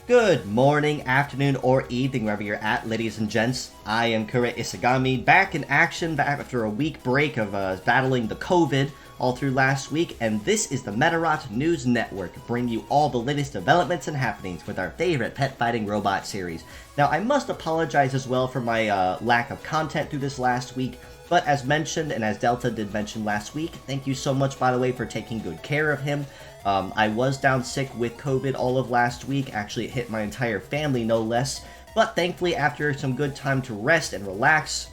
Good morning, afternoon, or evening, wherever you're at, ladies and gents. I am Kure Isagami, back in action back after a week break of battling the COVID all through last week, and this is the Medarot News Network, bringing you all the latest developments and happenings with our favorite pet fighting robot series. Now, I must apologize as well for my lack of content through this last week, but as mentioned, and as Delta did mention last week, thank you so much, by the way, for taking good care of him. I was down sick with COVID all of last week. Actually, it hit my entire family, no less. But thankfully, after some good time to rest and relax,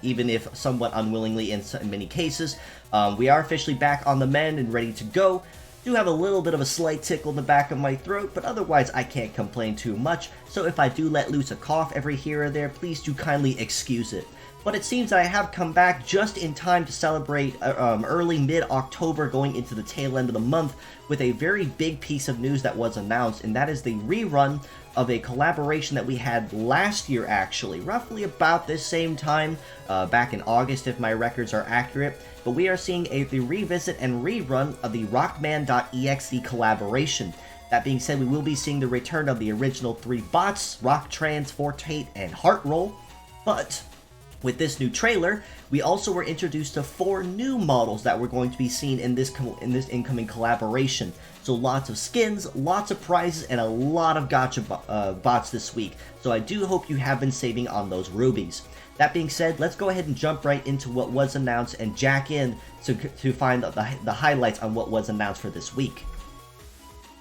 even if somewhat unwillingly in many cases, we are officially back on the mend and ready to go. Do have a little bit of a slight tickle in the back of my throat, but otherwise I can't complain too much. So if I do let loose a cough every here or there, please do kindly excuse it. But it seems that I have come back just in time to celebrate early mid-October going into the tail end of the month with a very big piece of news that was announced, and that is the rerun of a collaboration that we had last year, actually, roughly about this same time, back in August if my records are accurate. But we are seeing the revisit and rerun of the Rockman.exe collaboration. That being said, we will be seeing the return of the original three bots, Rocktrans, Fortate, and Heartroll, but with this new trailer, we also were introduced to 4 new models that were going to be seen in this incoming collaboration. So lots of skins, lots of prizes, and a lot of gacha bots this week. So I do hope you have been saving on those rubies. That being said, let's go ahead and jump right into what was announced and jack in to find the highlights on what was announced for this week.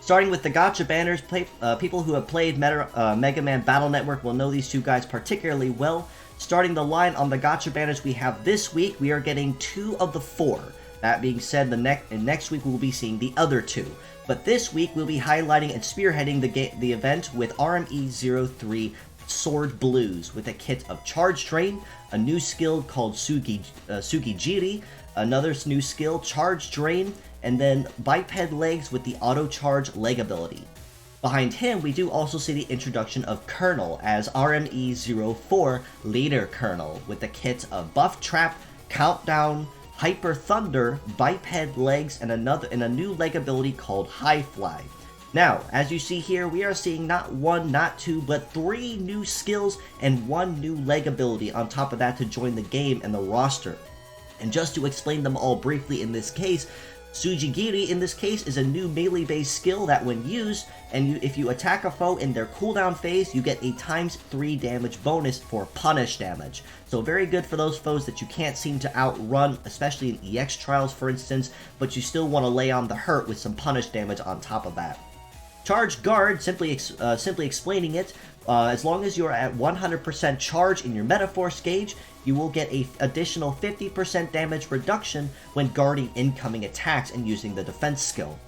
Starting with the gacha banners, people who have played Megaman Battle Network will know these two guys particularly well. Starting the line on the gacha banners we have this week, we are getting 2 of the 4. That being said, next week we will be seeing the other 2. But this week we'll be highlighting and spearheading the event with RME03 Sword Blues with a kit of Charge Drain, a new skill called Sugijiri, another new skill, Charge Drain, and then Biped Legs with the Auto Charge leg ability. Behind him, we do also see the introduction of Colonel as RME04 Leader Colonel with the kit of Buff Trap, Countdown, Hyper Thunder, Biped Legs, and a new leg ability called High Fly. Now, as you see here, we are seeing not 1, not 2, but 3 new skills and 1 new leg ability on top of that to join the game and the roster. And just to explain them all briefly in this case, Sugijiri in this case is a new melee-based skill that when used, and if you attack a foe in their cooldown phase, you get a ×3 damage bonus for punish damage. So very good for those foes that you can't seem to outrun, especially in EX trials for instance, but you still want to lay on the hurt with some punish damage on top of that. Charge Guard, simply explaining it, as long as you're at 100% charge in your Metaforce gauge, you will get an additional 50% damage reduction when guarding incoming attacks and using the defense skill.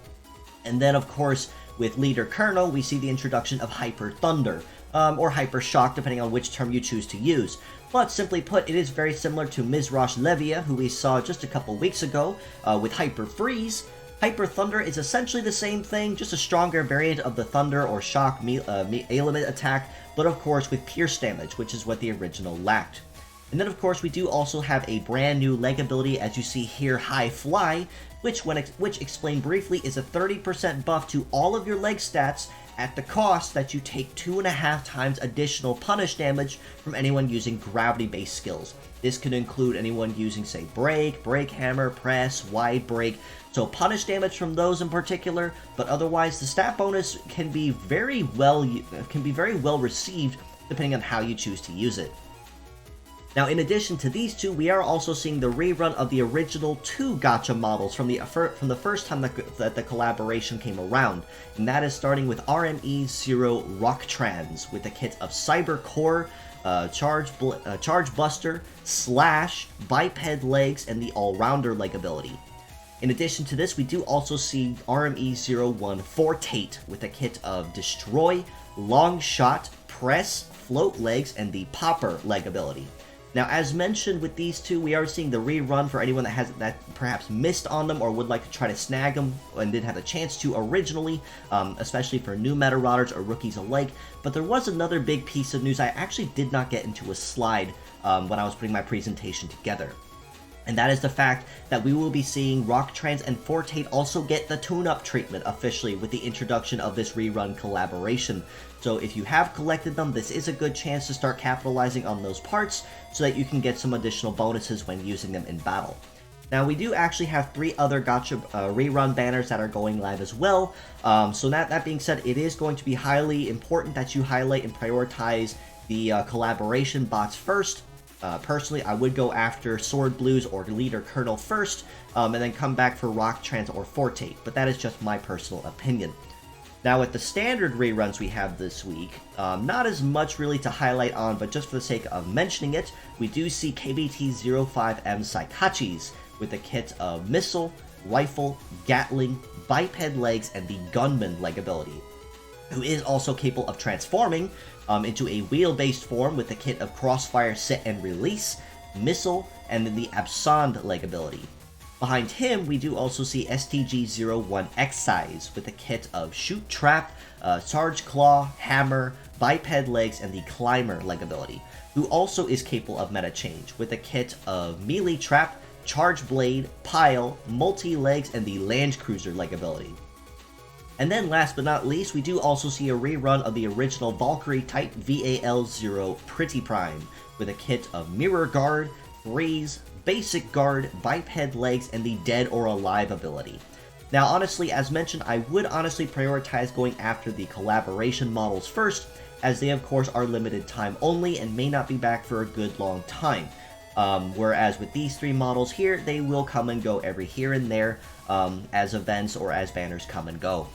And then, of course, with Leader Colonel, we see the introduction of Hyper Thunder, or Hyper Shock, depending on which term you choose to use. But simply put, it is very similar to Mizrash Levia, who we saw just a couple weeks ago, with Hyper Freeze. Hyper Thunder is essentially the same thing, just a stronger variant of the Thunder or Shock element attack, but of course with Pierce damage, which is what the original lacked. And then of course we do also have a brand new leg ability, as you see here, High Fly, which explained briefly is a 30% buff to all of your leg stats at the cost that you take 2.5 times additional punish damage from anyone using gravity-based skills. This could include anyone using, say, Break Hammer, Press, Wide Break, so punish damage from those in particular, but otherwise the stat bonus can be very well received depending on how you choose to use it. Now, in addition to these 2, we are also seeing the rerun of the original 2 gacha models from the first time that the collaboration came around, and that is starting with RME0 Rocktrans with the kit of Cyber Core, Charge Buster, Slash, Biped Legs, and the All-Rounder leg ability. In addition to this, we do also see RME01 Fortate with a kit of Destroy, Long Shot, Press, Float Legs, and the Popper leg ability. Now, as mentioned with these 2, we are seeing the rerun for anyone that perhaps missed on them or would like to try to snag them and didn't have a chance to originally, especially for new Medarots or rookies alike. But there was another big piece of news I actually did not get into a slide when I was putting my presentation together. And that is the fact that we will be seeing Rock Trans and Forte also get the tune-up treatment officially with the introduction of this rerun collaboration. So if you have collected them, this is a good chance to start capitalizing on those parts so that you can get some additional bonuses when using them in battle. Now, we do actually have 3 other gacha rerun banners that are going live as well. So that being said, it is going to be highly important that you highlight and prioritize the collaboration bots first. Personally, I would go after Sword Blues or Leader Colonel first, and then come back for Rock Trans or Forte, but that is just my personal opinion. Now, with the standard reruns we have this week, not as much really to highlight on, but just for the sake of mentioning it, we do see Pt.2 Saikachis with a kit of Missile, Rifle, Gatling, Biped Legs, and the Gunman leg ability, who is also capable of transforming into a wheel-based form with the kit of Crossfire Set and Release, Missile, and then the Absond leg ability. Behind him, we do also see STG-01 with a kit of Shoot Trap, Charge Claw, Hammer, Biped Legs, and the Climber leg ability, who also is capable of meta change with a kit of Melee Trap, Charge Blade, Pile, Multi-Legs, and the Land Cruiser leg ability. And then last but not least, we do also see a rerun of the original Valkyrie type VAL0 Pretty Prime with a kit of Mirror Guard, Freeze, Basic Guard, Biped Legs, and the Dead or Alive ability. Now honestly, as mentioned, I would honestly prioritize going after the collaboration models first, as they of course are limited time only and may not be back for a good long time. Whereas with these 3 models here, they will come and go every here and there as events or as banners come and go.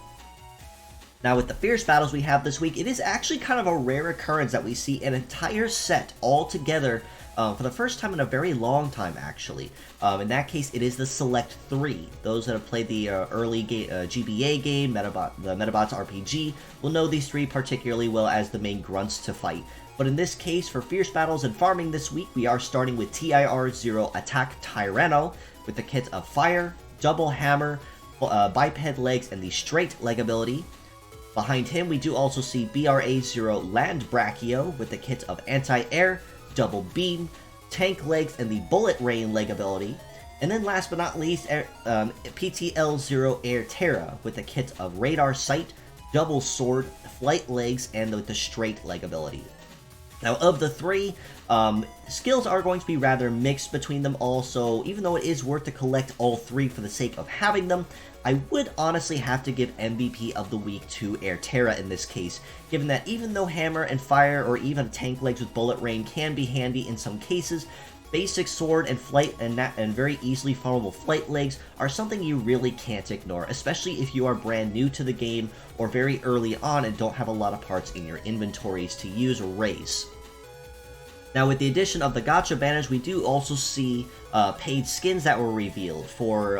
Now with the Fierce Battles we have this week, it is actually kind of a rare occurrence that we see an entire set all together for the first time in a very long time, actually. In that case, it is the Select 3. Those that have played the early GBA game, the Medabots RPG, will know these 3 particularly well as the main grunts to fight. But in this case, for Fierce Battles and Farming this week, we are starting with TIR-0 Attack Tyranno with the kit of Fire, Double Hammer, Biped Legs, and the Straight leg ability. Behind him, we do also see BRA-0 Land Brachio with the kit of Anti-Air, Double Beam, Tank Legs, and the Bullet Rain leg ability. And then last but not least, PTL-0 Air Terra with the kit of Radar Sight, Double Sword, Flight Legs, and the Straight leg ability. Now, of the 3, skills are going to be rather mixed between them all, so even though it is worth to collect all 3 for the sake of having them, I would honestly have to give MVP of the week to Air Terra in this case, given that even though Hammer and Fire or even Tank Legs with Bullet Rain can be handy in some cases, basic Sword and Flight and very easily farmable Flight Legs are something you really can't ignore, especially if you are brand new to the game or very early on and don't have a lot of parts in your inventories to use or raise. Now, with the addition of the gacha banners, we do also see paid skins that were revealed for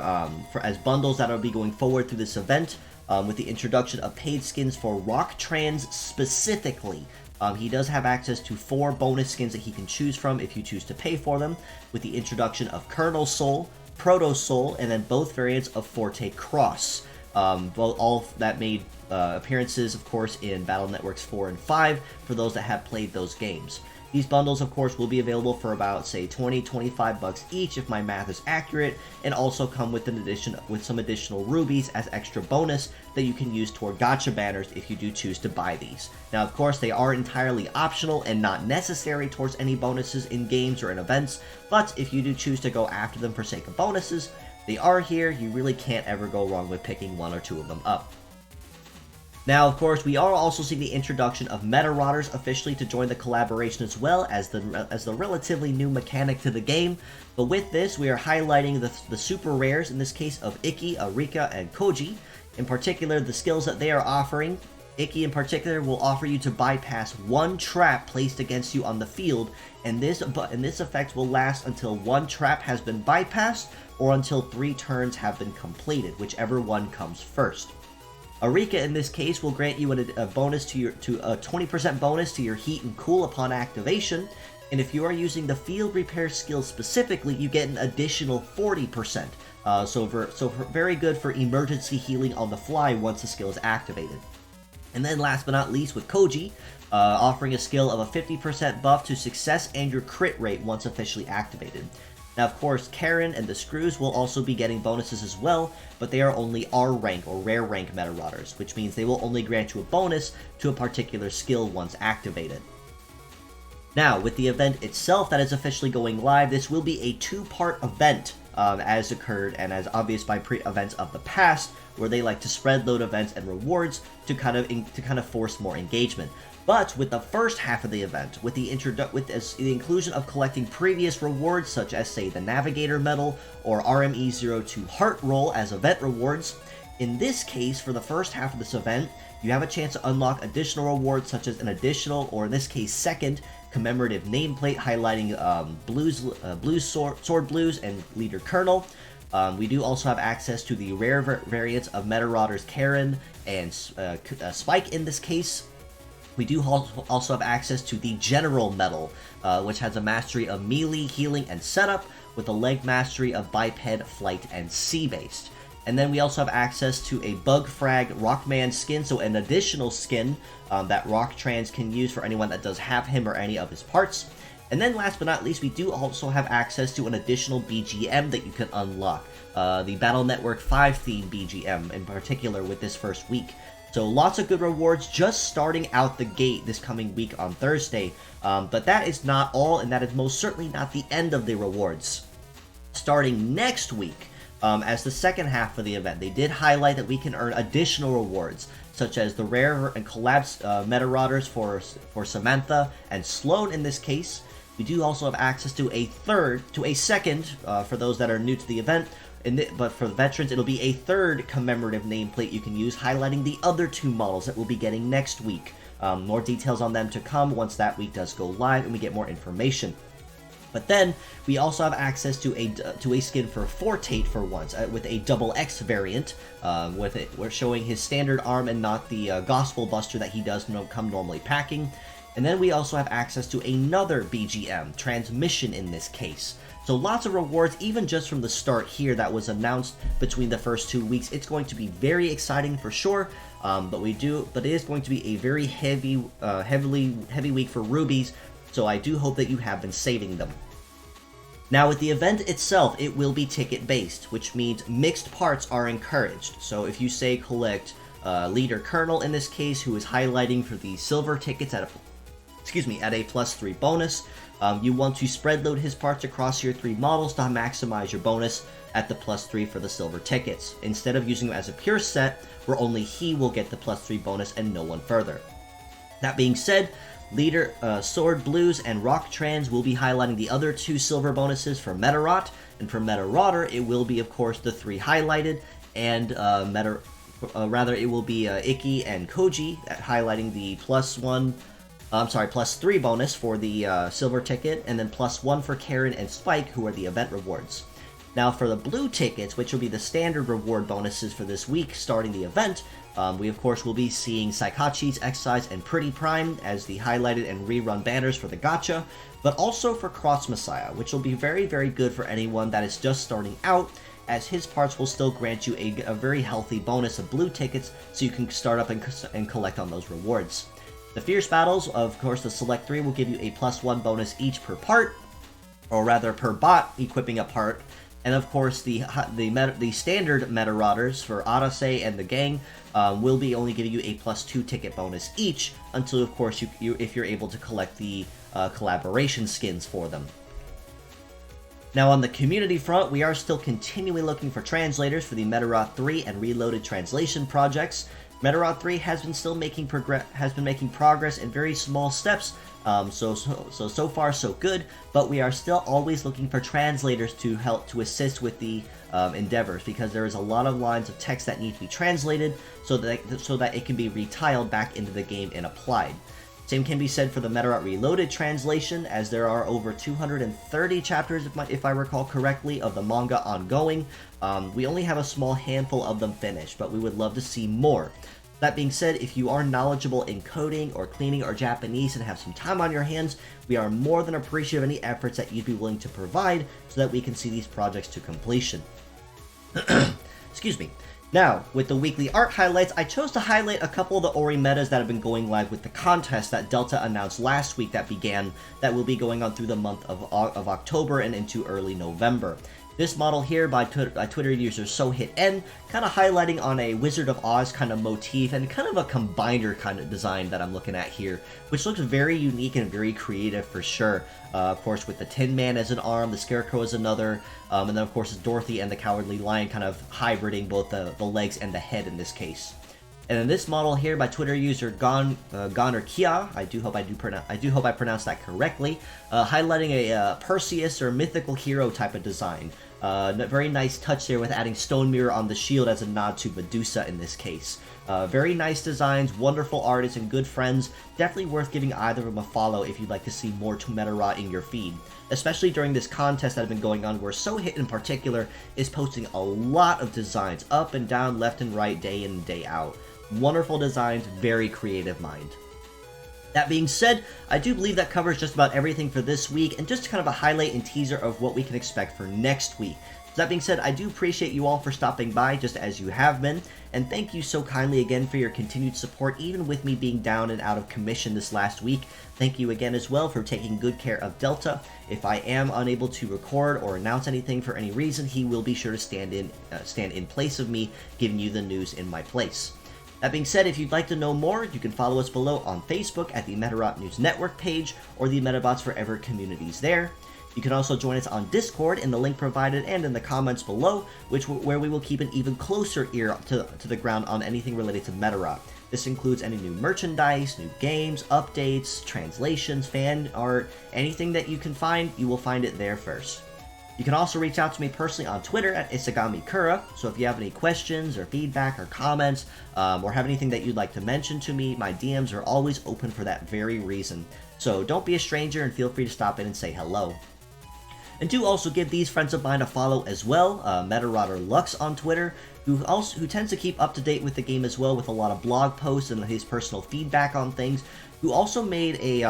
as bundles that will be going forward through this event. With the introduction of paid skins for Rock Trans specifically. He does have access to 4 bonus skins that he can choose from if you choose to pay for them, with the introduction of Colonel Soul, Proto Soul, and then both variants of Forte Cross. All that made appearances, of course, in Battle Networks 4 and 5 for those that have played those games. These bundles, of course, will be available for about, say, $20-25 each if my math is accurate, and also come with some additional rubies as extra bonus that you can use toward gacha banners if you do choose to buy these. Now, of course, they are entirely optional and not necessary towards any bonuses in games or in events, but if you do choose to go after them for sake of bonuses, they are here. You really can't ever go wrong with picking 1 or 2 of them up. Now, of course, we are also seeing the introduction of Medarots officially to join the collaboration as well as the relatively new mechanic to the game. But with this, we are highlighting the super rares, in this case of Ikki, Arika, and Koji. In particular, the skills that they are offering. Ikki in particular will offer you to bypass 1 trap placed against you on the field, and this effect will last until 1 trap has been bypassed or until 3 turns have been completed, whichever one comes first. Arika in this case will grant you a bonus to a 20% bonus to your heat and cool upon activation, and if you are using the field repair skill specifically, you get an additional 40%. So very good for emergency healing on the fly once the skill is activated. And then last but not least with Koji, offering a skill of a 50% buff to success and your crit rate once officially activated. Now, of course, Karen and the Screws will also be getting bonuses as well, but they are only R rank or rare rank Medarots, which means they will only grant you a bonus to a particular skill once activated. Now, with the event itself that is officially going live, this will be a two-part event, as occurred and as obvious by events of the past, where they like to spread load events and rewards to kind of force more engagement. But with the first half of the event, with the inclusion of collecting previous rewards such as, say, the Navigator Medal or RME02 Heart Roll as event rewards, in this case, for the first half of this event, you have a chance to unlock additional rewards such as an additional, or in this case, second, commemorative nameplate highlighting Sword Blues and Leader Colonel. We do also have access to the rare variants of Medarotters Karen and Spike in this case. We do also have access to the General Medal, which has a mastery of melee, healing, and setup, with a leg mastery of biped, flight, and sea-based. And then we also have access to a Bug Frag Rockman skin, so an additional skin that Rocktrans can use for anyone that does have him or any of his parts. And then last but not least, we do also have access to an additional BGM that you can unlock, the Battle Network 5 theme BGM in particular with this first week. So lots of good rewards just starting out the gate this coming week on Thursday. But that is not all, and that is most certainly not the end of the rewards. Starting next week, as the second half of the event, they did highlight that we can earn additional rewards, such as the rare and collapsed Medarotters for Samantha and Sloan in this case. We do also have access to a second, for those that are new to the event, but for the veterans, it'll be a third commemorative nameplate you can use, highlighting the other two models that we'll be getting next week. More details on them to come once that week does go live and we get more information. But then, we also have access to a skin for Fortate for once, with a double X variant, we're showing his standard arm and not the Gospel Buster that he does come normally packing. And then we also have access to another BGM, Transmission in this case. So lots of rewards, even just from the start here that was announced between the first 2 weeks. It's going to be very exciting for sure, but it is going to be a very heavy week for rubies, so I do hope that you have been saving them. Now with the event itself, it will be ticket-based, which means mixed parts are encouraged. So if you say collect Leader Colonel in this case, who is highlighting for the silver tickets at a +3 bonus, you want to spread load his parts across your 3 models to maximize your bonus at the +3 for the silver tickets, instead of using them as a pure set where only he will get the +3 bonus and no one further. That being said, Leader, Sword Blues, and Rocktrans will be highlighting the other 2 silver bonuses for Medarot, and for Medarotter, it will be, of course, the 3 highlighted, and it will be Ikki and Koji highlighting the +3 bonus for the silver ticket, and then +1 for Karen and Spike, who are the event rewards. Now for the blue tickets, which will be the standard reward bonuses for this week starting the event, we of course will be seeing Saikachi's, Excise, and Pretty Prime as the highlighted and rerun banners for the gacha, but also for Cross Messiah, which will be very, very good for anyone that is just starting out, as his parts will still grant you a very healthy bonus of blue tickets, so you can start up and collect on those rewards. The Fierce Battles, of course, the Select 3 will give you a +1 bonus each per part, or rather per bot equipping a part, and of course the standard Medarotters for Arase and the gang will be only giving you a +2 ticket bonus each, until of course if you're able to collect the collaboration skins for them. Now on the community front, we are still continually looking for translators for the Medarot 3 and Reloaded translation projects. Medarot 3 has been making progress in very small steps, so far so good, but we are still always looking for translators to assist with the endeavors, because there is a lot of lines of text that need to be translated so that it can be retiled back into the game and applied. Same can be said for the Medarot Reloaded translation, as there are over 230 chapters, if I recall correctly, of the manga ongoing. We only have a small handful of them finished, but we would love to see more. That being said, if you are knowledgeable in coding or cleaning or Japanese and have some time on your hands, we are more than appreciative of any efforts that you'd be willing to provide so that we can see these projects to completion. Excuse me. Now, with the weekly art highlights, I chose to highlight a couple of the Ori metas that have been going live with the contest that Delta announced last week that will be going on through the month of October and into early November. This model here by Twitter user SoHitN, kind of highlighting on a Wizard of Oz kind of motif and kind of a combiner kind of design that I'm looking at here, which looks very unique and very creative for sure. Of course, with the Tin Man as an arm, the Scarecrow as another, and then of course Dorothy and the Cowardly Lion kind of hybriding both the legs and the head in this case. And then this model here by Twitter user Goner Kia, I do hope I pronounced that correctly, highlighting a Perseus or mythical hero type of design. Very nice touch there with adding Stone Mirror on the shield as a nod to Medusa in this case. Very nice designs, wonderful artists, and good friends. Definitely worth giving either of them a follow if you'd like to see more to Medarot in your feed. Especially during this contest that has been going on where SoHit in particular is posting a lot of designs up and down, left and right, day in and day out. Wonderful designs, very creative mind. That being said, I do believe that covers just about everything for this week, and just kind of a highlight and teaser of what we can expect for next week. That being said, I do appreciate you all for stopping by, just as you have been, and thank you so kindly again for your continued support, even with me being down and out of commission this last week. Thank you again as well for taking good care of Delta. If I am unable to record or announce anything for any reason, he will be sure to stand in place of me, giving you the news in my place. That being said, if you'd like to know more, you can follow us below on Facebook at the Medarot News Network page or the Metabots Forever communities there. You can also join us on Discord in the link provided and in the comments below, where we will keep an even closer ear to the ground on anything related to Medarot. This includes any new merchandise, new games, updates, translations, fan art, anything that you can find, you will find it there first. You can also reach out to me personally on Twitter at Isagamikura, so if you have any questions or feedback or comments, or have anything that you'd like to mention to me, my DMs are always open for that very reason. So don't be a stranger and feel free to stop in and say hello. And do also give these friends of mine a follow as well, Medarot Lux on Twitter, who tends to keep up to date with the game as well with a lot of blog posts and his personal feedback on things, who also made a,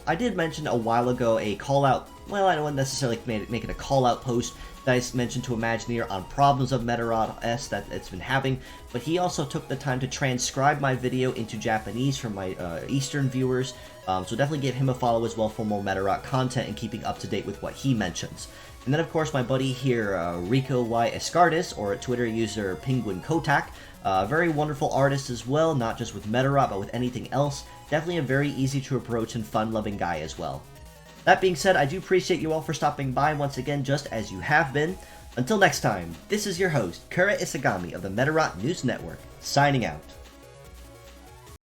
I did mention a while ago, a call-out, well, I don't necessarily make it a call-out post that I mentioned to Imagineer on problems of Medarot S that it's been having, but he also took the time to transcribe my video into Japanese for my Eastern viewers, so definitely give him a follow as well for more Medarot content and keeping up to date with what he mentions. And then of course my buddy here, Rico Y. Escardis, or Twitter user Penguin Kotak, very wonderful artist as well, not just with Medarot but with anything else. Definitely a very easy to approach and fun-loving guy as well. That being said, I do appreciate you all for stopping by once again, just as you have been. Until next time, this is your host, Kura Isagami of the Medarot News Network, signing out.